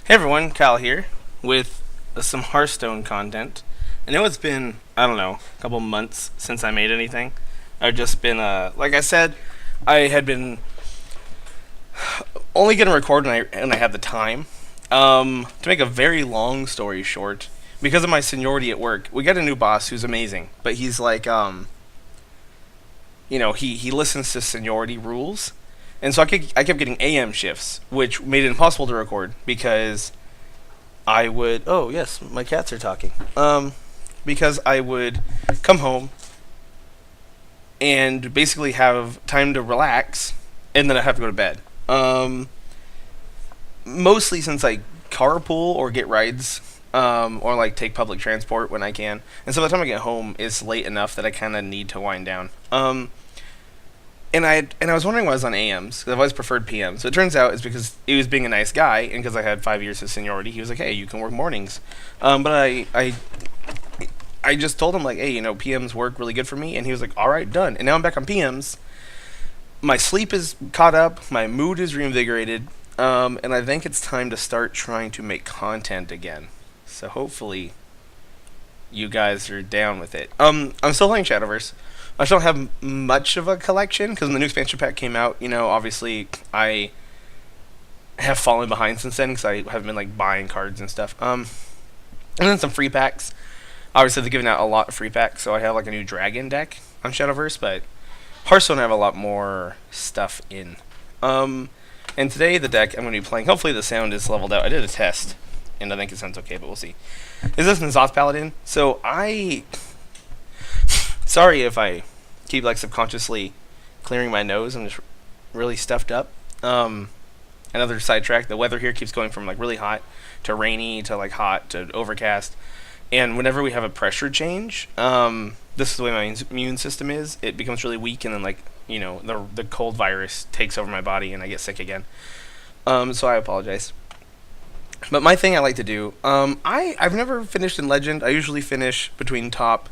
Hey everyone, Kyle here with some Hearthstone content. I know it's been, I don't know, a couple months since I made anything. I've just been, like I said, I had been only going to record when I had the time. To make a very long story short, because of my seniority at work, we got a new boss who's amazing, but he's like, he listens to seniority rules. And so I kept getting AM shifts, which made it impossible to record because I would. Oh yes, my cats are talking. Because I would come home and basically have time to relax, and then I have to go to bed. Mostly since I carpool or get rides, or like take public transport when I can, and so by the time I get home, it's late enough that I kind of need to wind down. And I was wondering why I was on AMs because I've always preferred PMs. So it turns out it's because he was being a nice guy, and because I had 5 years of seniority, he was like, "Hey, you can work mornings." But I just told him like, "Hey, PMs work really good for me," and he was like, "All right, done." And now I'm back on PMs. My sleep is caught up, my mood is reinvigorated, and I think it's time to start trying to make content again. So hopefully, you guys are down with it. I'm still playing Shadowverse. I still don't have much of a collection because when the new expansion pack came out, obviously I have fallen behind since then because I haven't been like buying cards and stuff. And then some free packs. Obviously, they're giving out a lot of free packs, so I have like a new dragon deck on Shadowverse, but Hearthstone I have a lot more stuff in. And today the deck I'm going to be playing. Hopefully the sound is leveled out. I did a test, and I think it sounds okay, but we'll see. Is this N'Zoth Paladin? So sorry if I keep like subconsciously clearing my nose. I'm just really stuffed up. Another sidetrack. The weather here keeps going from like really hot to rainy to like hot to overcast. And whenever we have a pressure change, this is the way my immune system is. It becomes really weak, and then like the cold virus takes over my body, and I get sick again. So I apologize. But my thing I like to do, I've never finished in Legend. I usually finish between top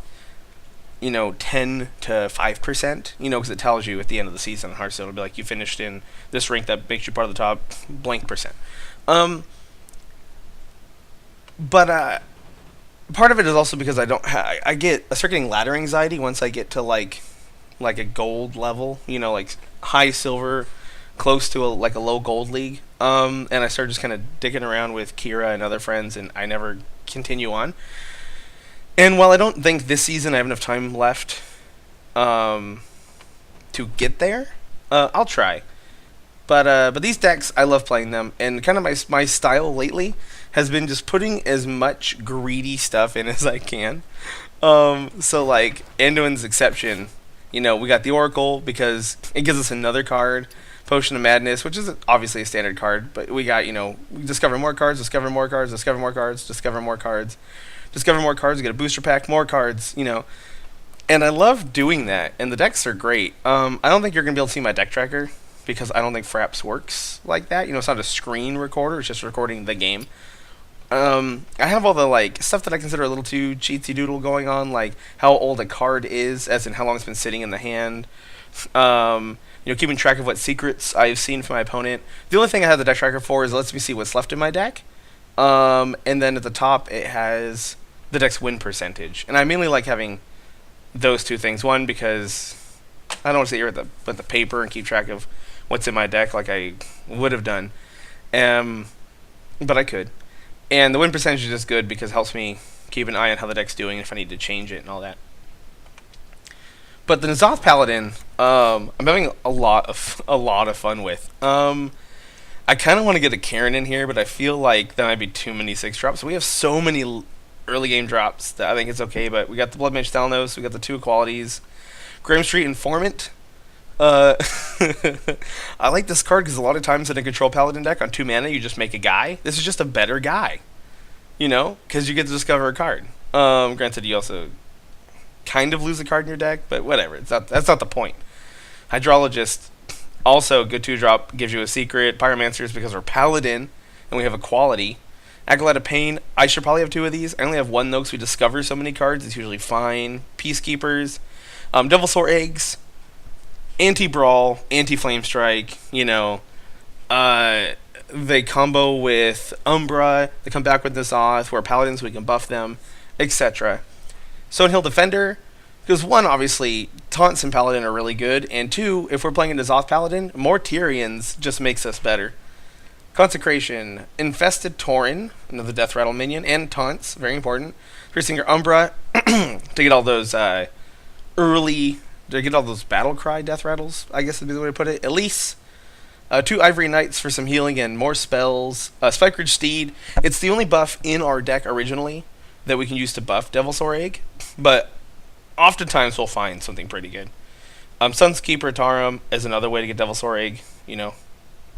10 to 5%, because it tells you at the end of the season in Hearthstone, it'll be like you finished in this rank that makes you part of the top blank percent. But part of it is also because I start getting ladder anxiety once I get to like a gold level, like high silver, close to like a low gold league. And I start just kind of digging around with Kira and other friends, and I never continue on. And while I don't think this season I have enough time left to get there, I'll try. But these decks, I love playing them, and kind of my style lately has been just putting as much greedy stuff in as I can. So like Anduin's Exception, we got the Oracle because it gives us another card, Potion of Madness, which is obviously a standard card, but we got we discover more cards, discover more cards, discover more cards, discover more cards. Discover more cards, get a booster pack, more cards, And I love doing that, and the decks are great. I don't think you're going to be able to see my deck tracker, because I don't think Fraps works like that. It's not a screen recorder, it's just recording the game. I have all the, stuff that I consider a little too cheatsy doodle going on, like how old a card is, as in how long it's been sitting in the hand. Keeping track of what secrets I've seen from my opponent. The only thing I have the deck tracker for is it lets me see what's left in my deck. And then at the top, it has the deck's win percentage, and I mainly like having those two things. One, because I don't want to sit here with the paper and keep track of what's in my deck like I would have done, but I could. And the win percentage is just good because it helps me keep an eye on how the deck's doing if I need to change it and all that. But the N'Zoth Paladin, I'm having a lot of fun with. I kind of want to get a Karen in here, but I feel like that might be too many 6-drops. We have so many early game drops that I think it's okay, but we got the Blood Mage Thalanos, we got the 2 qualities. Graham Street Informant. I like this card because a lot of times in a control Paladin deck on 2 mana, you just make a guy. This is just a better guy, because you get to discover a card. Granted, you also kind of lose a card in your deck, but whatever. That's not the point. Hydrologist. Also, good 2-drop gives you a secret. Pyromancers because we're Paladin, and we have a quality. Acolyte of Pain, I should probably have 2 of these. I only have 1 though because we discover so many cards. It's usually fine. Peacekeepers. Devilsaur Eggs. Anti-Brawl. Anti-Flame Strike. they combo with Umbra. They come back with N'Zoth. We're Paladins, we can buff them, etc. Stonehill Defender, because one, obviously, taunts and Paladin are really good, and two, if we're playing a N'Zoth Paladin, more Tyrians just makes us better. Consecration, Infested Tauren, another Death Rattle minion, and taunts, very important. Piercing your Umbra to get all those early, to get all those battle cry Death Rattles, I guess would be the way to put it. Elise, 2 Ivory Knights for some healing and more spells. Spike Ridge Steed, it's the only buff in our deck originally that we can use to buff Devilsaur Egg, but oftentimes we'll find something pretty good. Sun's Keeper Tarum is another way to get Devilsaur Egg,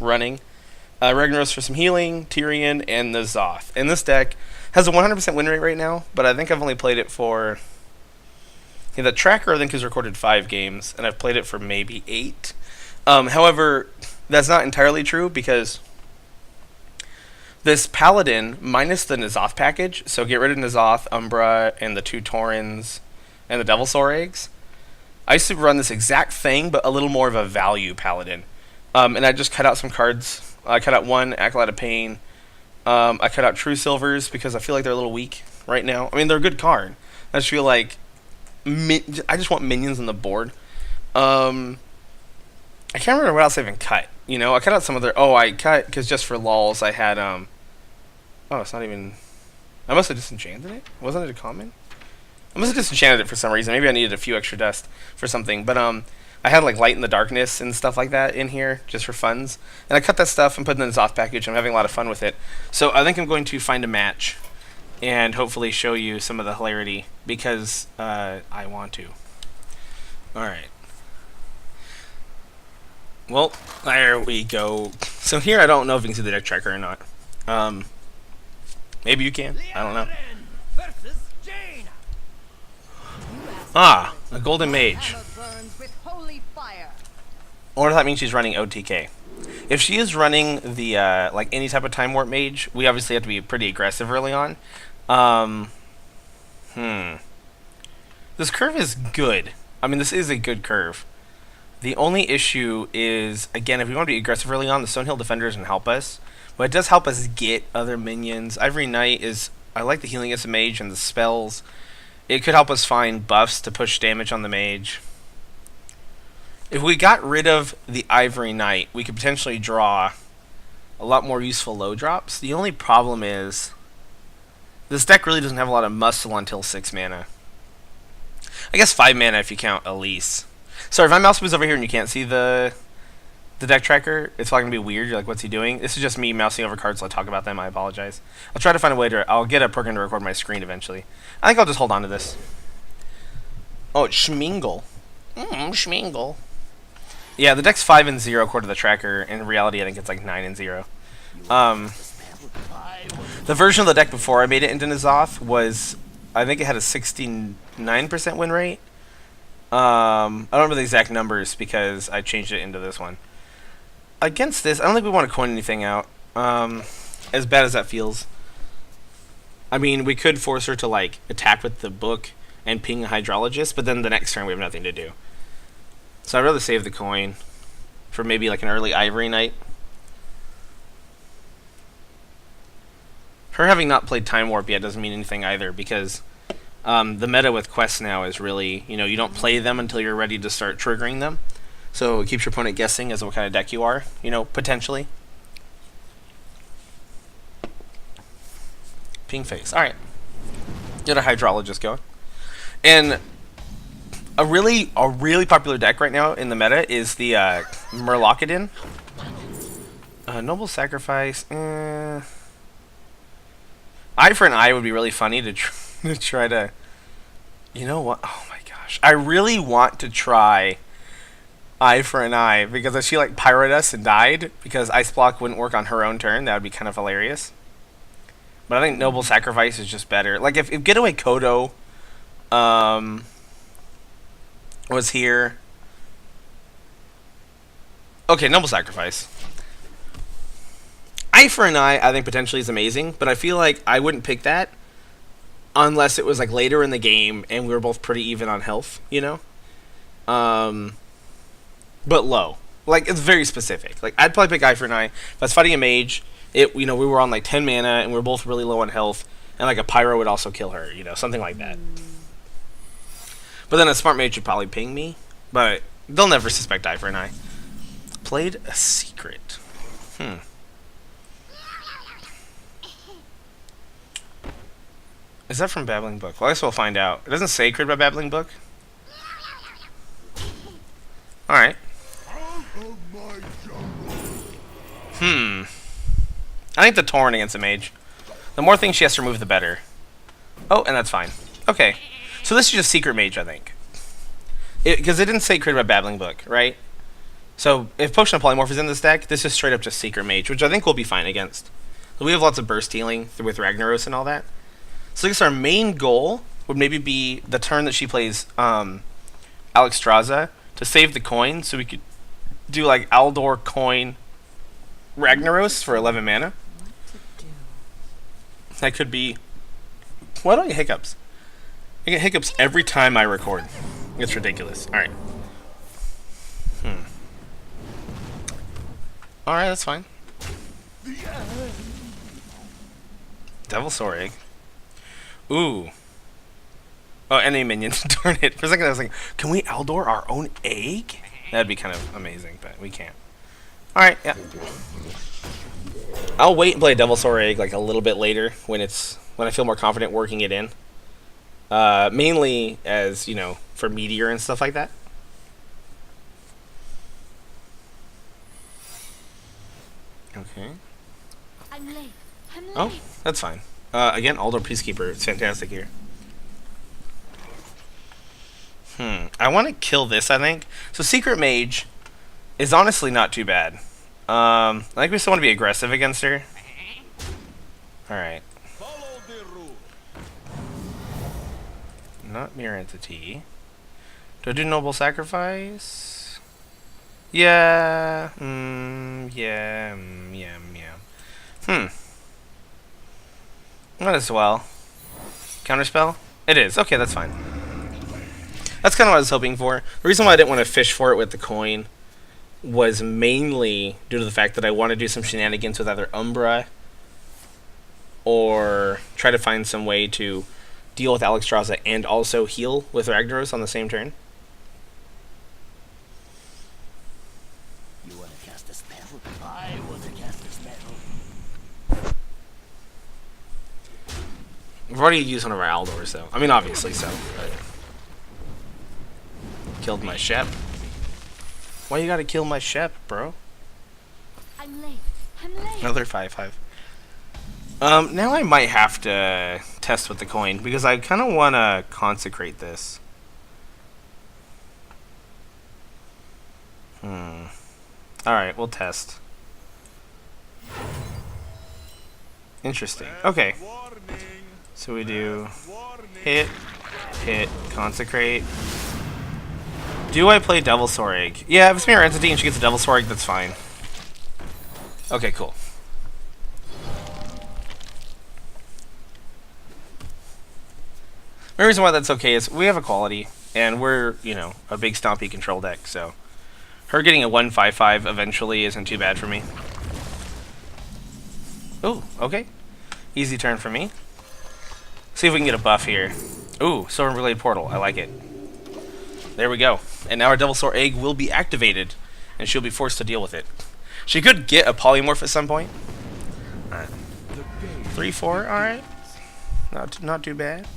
running. Ragnaros for some healing, Tyrion, and the Zoth. And this deck has a 100% win rate right now, but I think I've only played it for... Yeah, the tracker, I think, has recorded 5 games, and I've played it for maybe 8. However, that's not entirely true, because this Paladin, minus the N'Zoth package, so get rid of N'Zoth, Umbra, and the 2 Taurens, and the Devilsaur Eggs, I used to run this exact thing, but a little more of a value Paladin. And I just cut out some cards. I cut out 1 Acolyte of Pain. I cut out True Silvers because I feel like they're a little weak right now. I mean, they're a good card. I just feel like I just want minions on the board. I can't remember what else I even cut. I cut out some other... Oh, I cut because just for lulz I had... Oh, it's not even... I must have disenchanted it? Wasn't it a common? I must have disenchanted it for some reason. Maybe I needed a few extra dust for something. But I had like Light in the Darkness and stuff like that in here just for funs. And I cut that stuff and put it in the Zoth package. I'm having a lot of fun with it. So I think I'm going to find a match and hopefully show you some of the hilarity because I want to. Alright. Well, there we go. So here I don't know if you can see the deck tracker or not. Maybe you can. I don't know. Ah, a Golden Mage. Or that means she's running OTK. If she is running the like any type of Time Warp Mage, we obviously have to be pretty aggressive early on. This curve is good. I mean, this is a good curve. The only issue is, again, if we want to be aggressive early on, the Stonehill Defender doesn't help us. But it does help us get other minions. Ivory Knight is... I like the healing as a mage and the spells. It could help us find buffs to push damage on the mage. If we got rid of the Ivory Knight, we could potentially draw a lot more useful low drops. The only problem is this deck really doesn't have a lot of muscle until 6 mana. I guess 5 mana if you count Elise. Sorry, if my mouse moves over here and you can't see the deck tracker, it's probably going to be weird. You're like, what's he doing? This is just me mousing over cards while I talk about them. I apologize. I'll try to find a way to... I'll get a program to record my screen eventually. I think I'll just hold on to this. Oh, it's Schmingle. Schmingle. Yeah, the deck's 5 and 0 according to the tracker. In reality, I think it's like 9 and 0. The version of the deck before I made it into N'Zoth was... I think it had a 69% win rate. I don't remember the exact numbers because I changed it into this one. Against this, I don't think we want to coin anything out. As bad as that feels. I mean, we could force her to like attack with the book and ping a Hydrologist, but then the next turn we have nothing to do. So I'd rather save the coin for maybe like an early Ivory Knight. Her having not played Time Warp yet doesn't mean anything either, because the meta with quests now is really, you don't play them until you're ready to start triggering them. So it keeps your opponent guessing as to what kind of deck you are, potentially. Ping face. Alright. Get a Hydrologist going. And a really popular deck right now in the meta is the Murlocidin. Noble Sacrifice. Eye for an Eye would be really funny to try to... You know what? Oh my gosh. I really want to try Eye for an Eye, because if she like Pirate us and died, because Ice Block wouldn't work on her own turn, that would be kind of hilarious. But I think Noble Sacrifice is just better. Like if Getaway Kodo was here. Okay, Noble Sacrifice. Eye for an Eye, I think potentially is amazing, but I feel like I wouldn't pick that unless it was like later in the game and we were both pretty even on health, But low. Like, it's very specific. Like, I'd probably pick Eye for an Eye. If I was fighting a mage, we were on like 10 mana and we were both really low on health, and like a pyro would also kill her, something like that. But then a smart mage would probably ping me, but they'll never suspect Eye for an Eye. Played a secret. Is that from Babbling Book? Well, I guess we'll find out. It doesn't say Crit by Babbling Book. Alright. I think the Torrent against a mage. The more things she has to remove, the better. Oh, and that's fine. Okay. So this is just Secret Mage, I think. Because it didn't say Crit by Babbling Book, right? So if Potion of Polymorph is in this deck, this is straight up just Secret Mage, which I think we'll be fine against. So we have lots of burst healing with Ragnaros and all that. So I guess our main goal would maybe be the turn that she plays Alexstrasza to save the coin, so we could do like Aldor coin Ragnaros for 11 mana. That could be... Why do I get hiccups? I get hiccups every time I record. It's ridiculous. Alright. Alright, that's fine. Devilsaur Egg. Ooh. Oh, enemy minions. Darn it. For a second I was like, can we Aldor our own egg? That'd be kind of amazing, but we can't. Alright, yeah. I'll wait and play Devilsaur Egg like a little bit later when I feel more confident working it in. Mainly as, for Meteor and stuff like that. Okay. I'm late. Oh, that's fine. Again, Aldor Peacekeeper. It's fantastic here. I want to kill this, I think. So Secret Mage is honestly not too bad. I think we still want to be aggressive against her. Alright. Not Mirror Entity. Do I do Noble Sacrifice? Yeah. Yeah. Might as well. Counterspell? It is. Okay, that's fine. That's kind of what I was hoping for. The reason why I didn't want to fish for it with the coin was mainly due to the fact that I want to do some shenanigans with either Umbra or try to find some way to deal with Alexstrasza and also heal with Ragnaros on the same turn. You want to cast a spell? I want to cast a spell. We've already used one of our Aldors, though. I mean, obviously so. But... Killed my Shep. Why you gotta kill my Shep, bro? I'm late. Another 5/5. Now I might have to test with the coin, because I kind of want to consecrate this. Alright, we'll test. Interesting. Okay. So we do hit, consecrate. Do I play Devilsaur Egg? Yeah, if it's Mirror Entity and she gets a Devilsaur Egg, that's fine. Okay, cool. The reason why that's okay is we have equality, and we're, a big stompy control deck, so her getting a 1/5/5 eventually isn't too bad for me. Ooh, okay. Easy turn for me. See if we can get a buff here. Ooh, Silver Blade Portal. I like it. There we go. And now our Devilsaur Egg will be activated, and she'll be forced to deal with it. She could get a Polymorph at some point. Alright. 3/4, alright. Not too bad.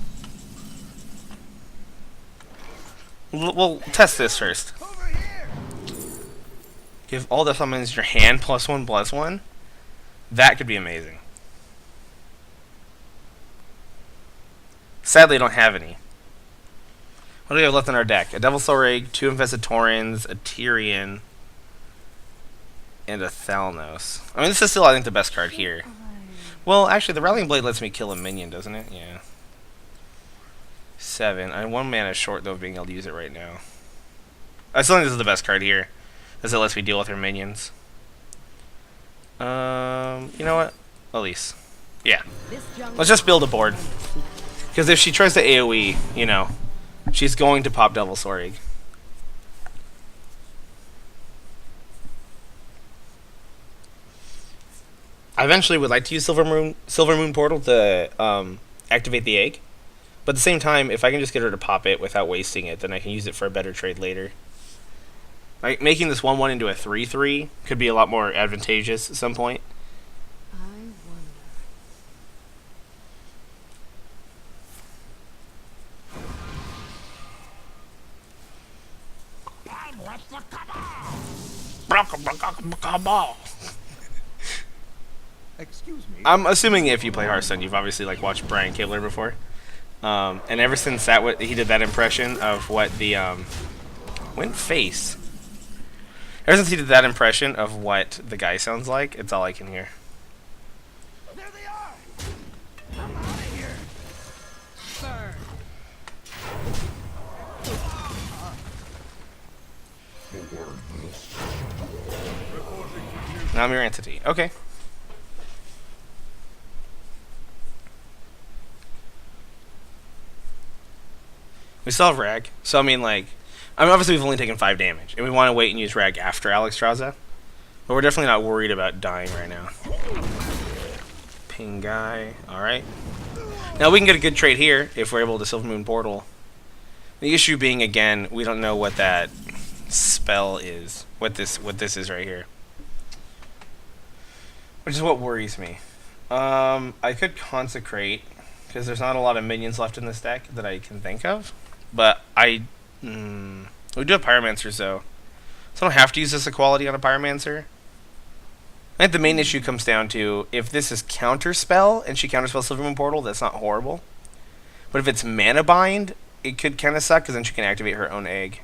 We'll test this first. Give all the summons your hand +1/+1. That could be amazing. Sadly, I don't have any. What do we have left in our deck? A Devilsaur Egg, 2 Infested Taurens, a Tyrion, and a Thalnos. I mean, this is still, I think, the best card here. Well, actually, the Rallying Blade lets me kill a minion, doesn't it? Yeah. 7. I'm 1 mana short, though, of being able to use it right now. I still think this is the best card here, as it lets me deal with her minions. You know what? Elise. Yeah. Let's just build a board. Because if she tries to AoE, she's going to pop Devilsaur Egg. I eventually would like to use Silver Moon Portal to activate the egg. But at the same time, if I can just get her to pop it without wasting it, then I can use it for a better trade later. Like making this 1/1 into a 3/3 could be a lot more advantageous at some point. I wonder. Excuse me. I'm assuming if you play Hearthstone, you've obviously like watched Brian Kibler before, and ever since he did that impression of what the went face. Ever since he did that impression of what the guy sounds like, it's all I can hear. There they are. I'm out of here. Burn. Now I'm your entity. Okay. We still have Rag, so I mean, like, obviously we've only taken 5 damage, and we want to wait and use Rag after Alexstrasza, but we're definitely not worried about dying right now. Ping guy, alright. Now we can get a good trade here if we're able to Silver Moon Portal. The issue being, again, we don't know what that spell is, what this is right here. Which is what worries me. I could Consecrate, because there's not a lot of minions left in this deck that I can think of. But we do have Pyromancers though, so I don't have to use this equality on a Pyromancer. I think the main issue comes down to if this is Counterspell and she counterspells Silver Moon Portal, that's not horrible. But if it's Mana Bind, it could kind of suck because then she can activate her own egg.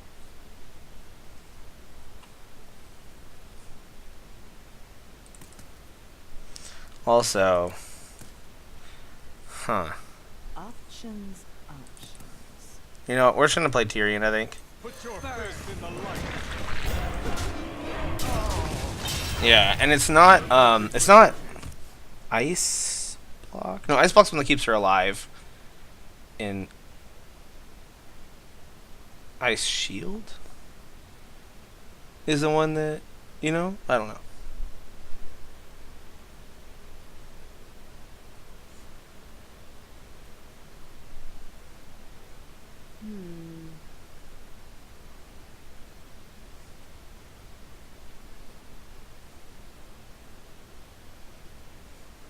Also, Options. You know, we're just gonna play Tyrion, I think. Put your fist in the light. Yeah, and it's not Ice Block. No, Ice Block's one that keeps her alive. In Ice Shield is the one that, you know, I don't know.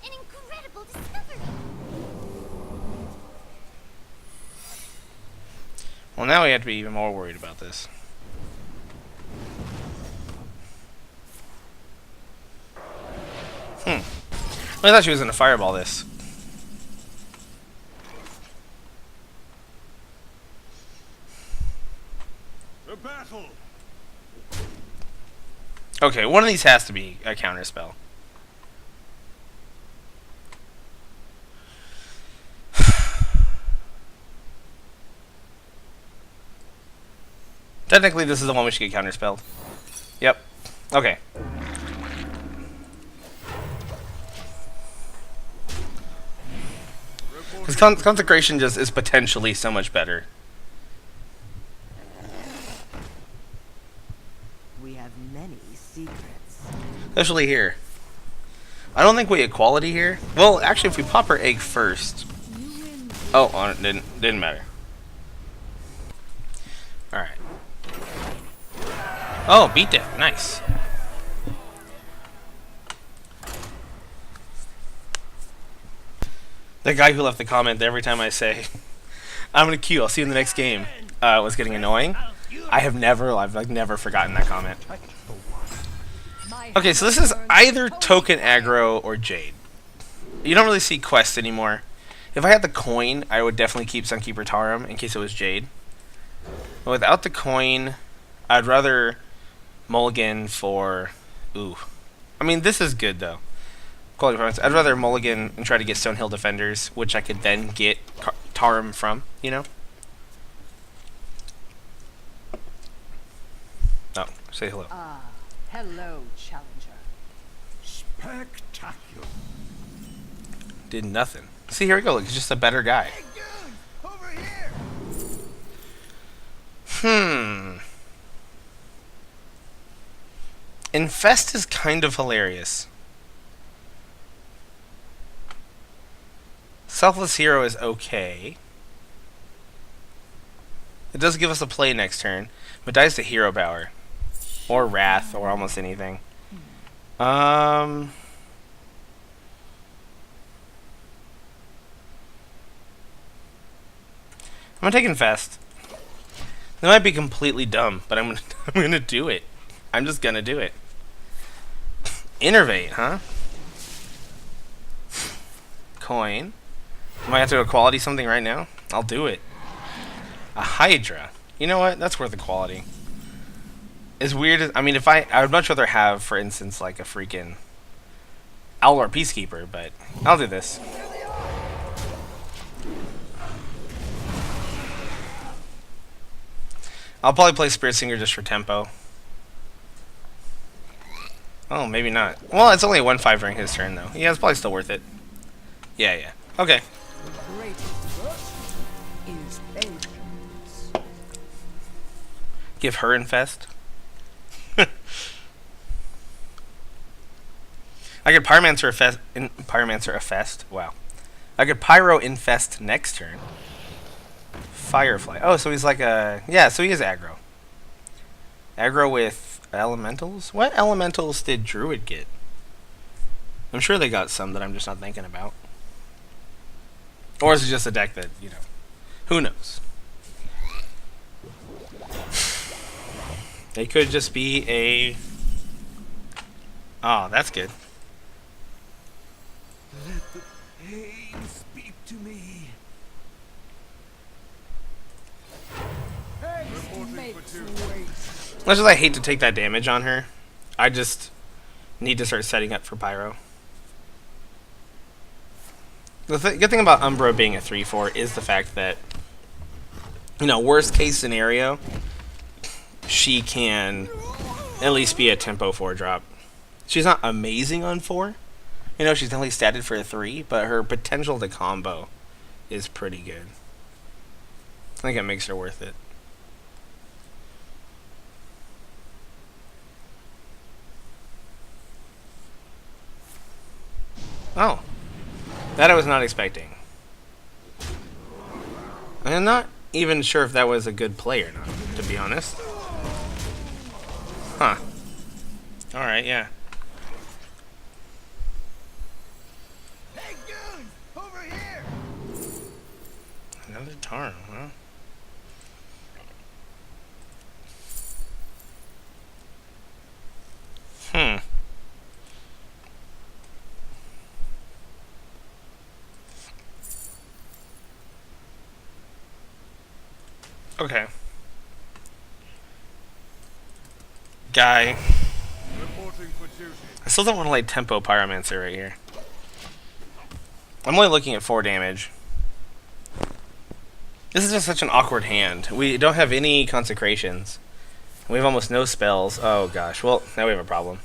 An incredible discovery. Well, now we have to be even more worried about this. I thought she was gonna fireball this. The battle. Okay, one of these has to be a counterspell. Technically, this is the one we should get counterspelled. Yep. Okay. Because Consecration just is potentially so much better. We have many secrets. Especially here. I don't think we equality here. Well, actually, if we pop her egg first. Oh, it didn't matter. All right. Oh, beat that. Nice. The guy who left the comment every time I say, I'm gonna queue, I'll see you in the next game, was getting annoying. I've never forgotten that comment. Okay, so this is either Token Aggro or Jade. You don't really see quests anymore. If I had the coin, I would definitely keep Sunkeeper Tarim in case it was Jade. But without the coin, I'd rather mulligan for... Ooh. I mean, this is good, though. Quality performance. I'd rather mulligan and try to get Stonehill Defenders, which I could then get Tarim from, you know? Oh, say hello. Hello, challenger. Spectacular. Did nothing. See, here we go. Look, he's just a better guy. Hey, dude, over here. Infest is kind of hilarious. Selfless Hero is okay. It does give us a play next turn, but dies to Hero Power. Or Wrath, or almost anything. I'm gonna take Infest. That might be completely dumb, but I'm gonna do it. I'm just gonna do it. Innervate, huh? Coin. Might have to go quality something right now. I'll do it. A Hydra. You know what? That's worth a quality. As weird as I mean, if I would much rather have, for instance, like a freaking Owl or Peacekeeper, but I'll do this. I'll probably play Spirit Singer just for tempo. Oh, maybe not. Well, it's only a 1/5 during his turn, though. Yeah, it's probably still worth it. Yeah. Okay. The greatest virtue is patience. Give her Infest. I could Pyromancer Infest. Wow. I could Pyro Infest next turn. Firefly. Oh, so he's like a... Yeah, so he is aggro. Aggro with elementals? What elementals did Druid get? I'm sure they got some that I'm just not thinking about. Or is it just a deck that, you know... Who knows? They could just be a... Oh, that's good. Let the pain speak to me. Reporting for duty. As much as I hate to take that damage on her, I just need to start setting up for Pyro. The good thing about Umbra being a 3/4 is the fact that, you know, worst case scenario, she can at least be a tempo 4-drop. She's not amazing on 4. You know, she's only statted for a 3, but her potential to combo is pretty good. I think it makes her worth it. Oh. That I was not expecting. I'm not even sure if that was a good play or not, to be honest. Huh. Alright, yeah. Hey, goons! Over here! Another Tarn, huh? Hmm. Okay. Guy. Reporting for duty. I still don't want to lay Tempo Pyromancer right here. I'm only looking at 4 damage. This is just such an awkward hand. We don't have any consecrations. We have almost no spells. Oh gosh. Well, now we have a problem.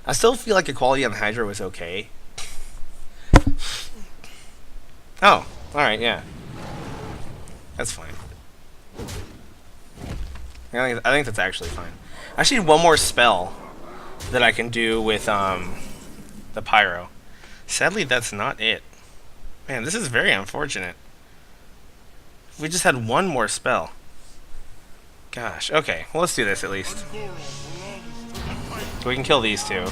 I still feel like equality on the Hydra was okay. Oh, alright, yeah. That's fine. I think that's actually fine. I actually need one more spell that I can do with the Pyro. Sadly, that's not it. Man, this is very unfortunate. We just had one more spell. Gosh, okay. Well, let's do this at least. We can kill these two.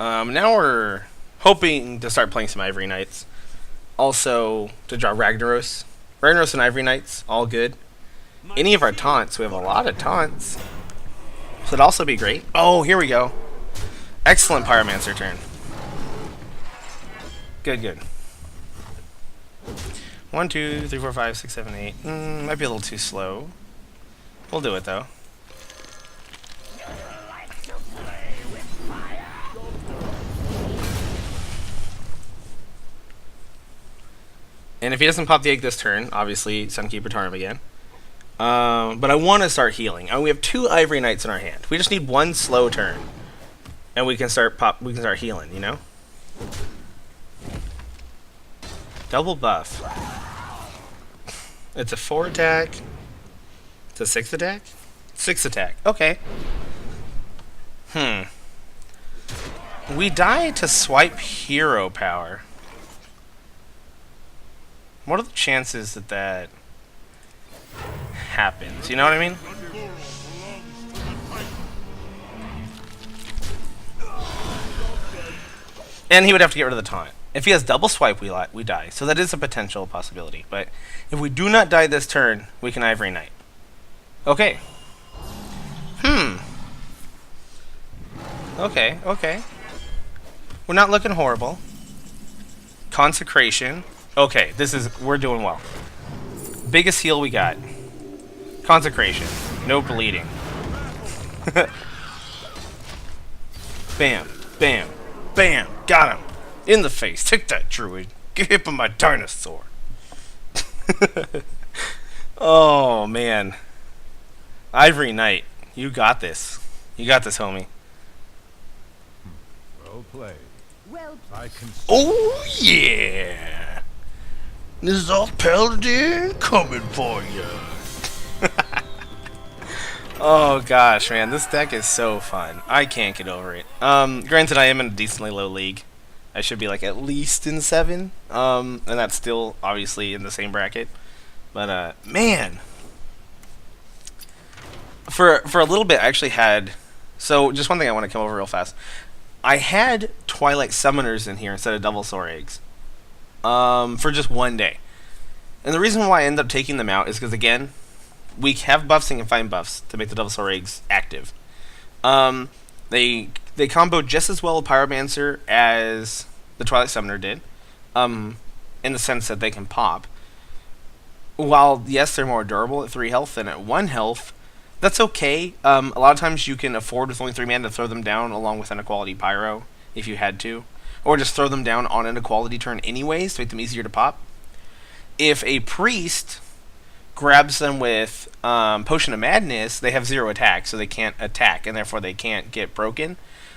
Now we're hoping to start playing some Ivory Knights. Also, to draw Ragnaros. Ragnaros and Ivory Knights, all good. Any of our taunts, we have a lot of taunts. So it'd also be great. Oh, here we go. Excellent Pyromancer turn. Good. 1, 2, 3, 4, 5, 6, 7, 8. Might be a little too slow. We'll do it though. And if he doesn't pop the egg this turn, obviously Sunkeeper Tarn him again. But I want to start healing. We have 2 Ivory Knights in our hand. We just need 1 slow turn, and we can start healing. You know. Double buff. It's a 4 attack. It's a 6 attack. 6 attack. Okay. We die to swipe hero power. What are the chances that that happens? You know what I mean? And he would have to get rid of the taunt. If he has double swipe, we die. So that is a potential possibility. But if we do not die this turn, we can Ivory Knight. Okay. Okay, okay. We're not looking horrible. Consecration. Okay, we're doing well. Biggest heal we got. Consecration. No bleeding. Bam, bam, bam. Got him. In the face. Take that, druid. Get hit by my dinosaur. Oh, man. Ivory Knight. You got this. You got this, homie. Well played. Well, I can. Oh, yeah. This is all Paladin coming for you. Oh, gosh, man. This deck is so fun. I can't get over it. Granted, I am in a decently low league. I should be, like, at least in 7. And that's still, obviously, in the same bracket. But, man. For a little bit, I actually had... So, just one thing I want to come over real fast. I had Twilight Summoners in here instead of Devilsaur Eggs. For just one day. And the reason why I ended up taking them out is because, again, we have buffs and can find buffs to make the Devilsaur Eggs active. They combo just as well with Pyromancer as the Twilight Summoner did. In the sense that they can pop. While, yes, they're more durable at 3 health than at 1 health, that's okay. A lot of times you can afford with only 3 mana to throw them down along with an Equality Pyro, if you had to. Or just throw them down on an Equality turn anyways to make them easier to pop. If a Priest grabs them with Potion of Madness, they have 0 attack, so they can't attack, and therefore they can't get broken.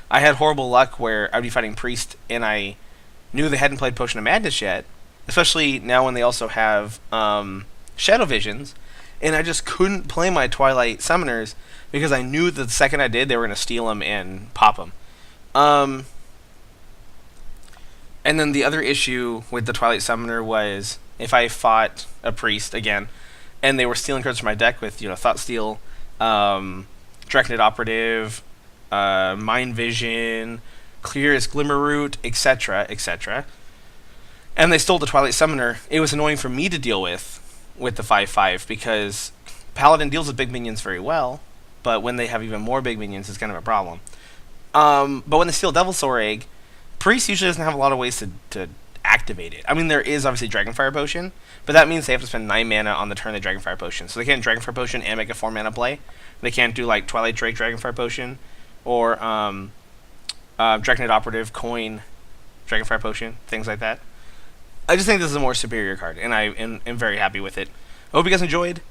I had horrible luck where I'd be fighting Priest, and I knew they hadn't played Potion of Madness yet, especially now when they also have Shadow Visions, and I just couldn't play my Twilight Summoners because I knew that the second I did, they were going to steal them and pop them. And then the other issue with the Twilight Summoner was if I fought a Priest, again, and they were stealing cards from my deck with, Thought Steal, Draconid Operative, Mind Vision, Clearest Glimmerroot, etc., etc., and they stole the Twilight Summoner, it was annoying for me to deal with the 5/5 because Paladin deals with big minions very well, but when they have even more big minions, it's kind of a problem. But when they steal Devilsaur Egg, Priest usually doesn't have a lot of ways to activate it. I mean, there is obviously Dragonfire Potion, but that means they have to spend 9 mana on the turn they Dragonfire Potion. So they can't Dragonfire Potion and make a 4 mana play. They can't do like Twilight Drake Dragonfire Potion or Draconid Operative Coin Dragonfire Potion, things like that. I just think this is a more superior card, and I am very happy with it. I hope you guys enjoyed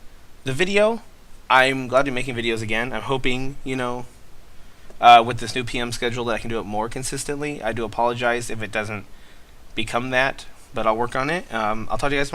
the video. I'm glad to be making videos again. I'm hoping, with this new PM schedule that I can do it more consistently. I do apologize if it doesn't become that, but I'll work on it. I'll talk to you guys tomorrow.